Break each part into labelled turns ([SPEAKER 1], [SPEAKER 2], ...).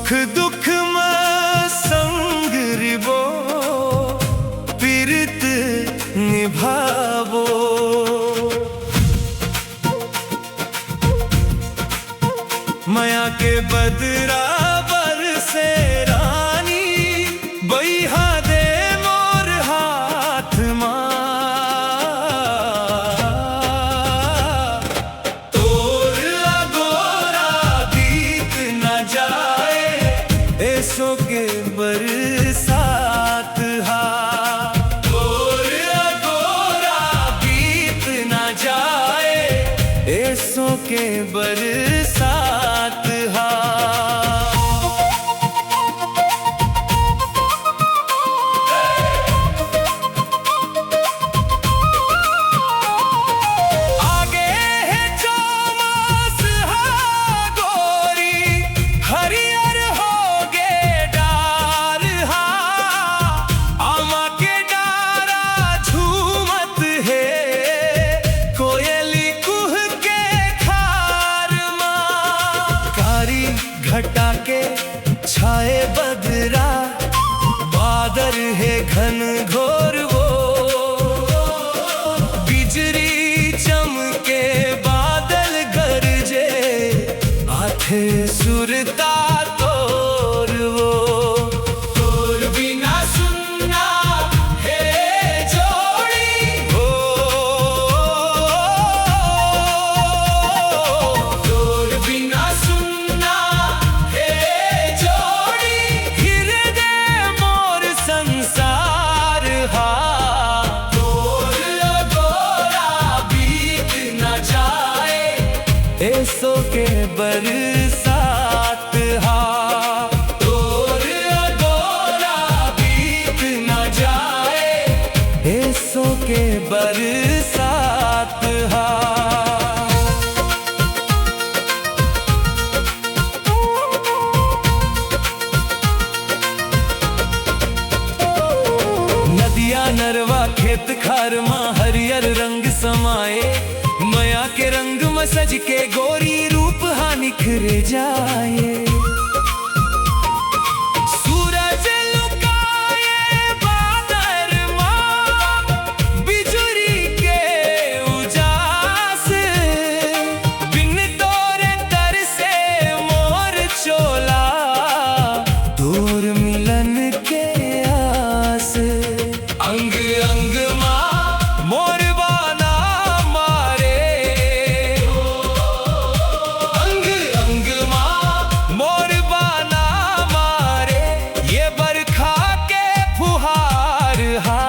[SPEAKER 1] सुख दुख में संग रिबो पीरित निभावो। माया के बदरा बरसे रानी बइहा दे मोर हाथ मां। तोर अगोरा बीत न जाए ऐसो के बरसात हा। तोर अगोरा बीत न जाए ऐसो के बरसात हा। आगे है चौमास हा गोरी हरियर होगे डार हा। आमा के डारा झूमत है कोयली कुह के खार मां। कारी घटा के छाए बदरा बादल है घन घोर वो। बिजली चमके बादल गरजे आथे सुरता तोर वो। तोर बिना सुनना है जोड़ी हो। तोर बिना सुनना है जोड़ी हृदय मोर संसार हा। तोर अगोरा बीत न जाए ऐसो के बरसात हा। तोर अगोरा बीत न जाए ऐसो के बरसात हा। नदिया नरवा खेत खार मां हरियर रंग समाए। माया के रंग में सज के गोरी रूप हा निखर जाए। सूरज लुकाए बादल मां बिजुरी के उजास। बिन तोरे तरसे मोर चोला दूर मिलन के आस। अंग अंग मां मोर बाना मारे। अंग अंग मां मोर बाना मारे ये बरखा के फुहार हा।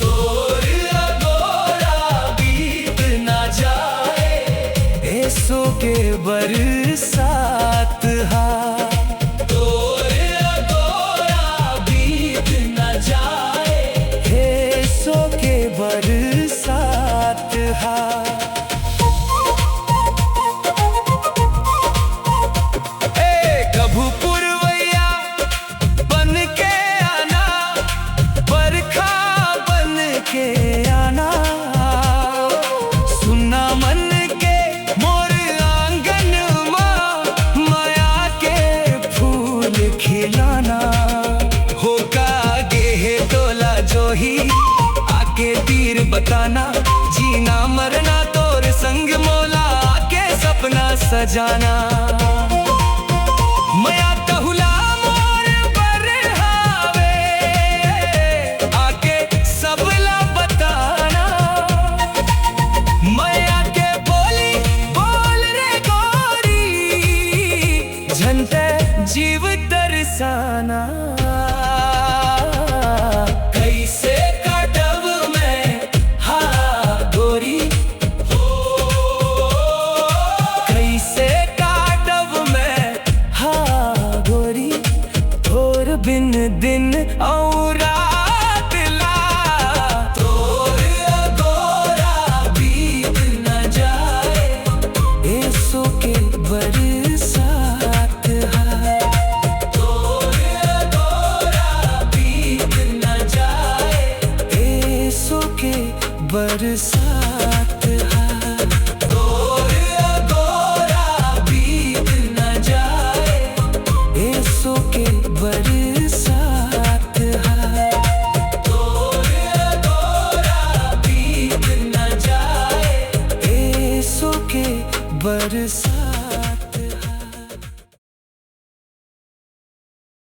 [SPEAKER 1] तोर अगोरा बीत न जाए ऐसो के बरसात हा। तोर अगोरा बीत न जाए ऐसो के बरसात हा। कभू पुरवैया बन के आना बरखा बन के आना। सुना मन के मोर आंगन मां माया के फूल खिलाना। होका गे है तोला जोही आके तीर बताना। जीना मरना तोर संग मोला आके सपना सजाना। माया तहुला मोर बरहावे आके सबला बताना। माया के बोली बोल रे गोरी झंटे जीव तरसाना। कैसे काटब मैं हा गोरी हो। कैसे काटब मैं हा गोरी तोर बिन दिन और रात ला। तोर अगोरा बीत न जाए ऐसो के बर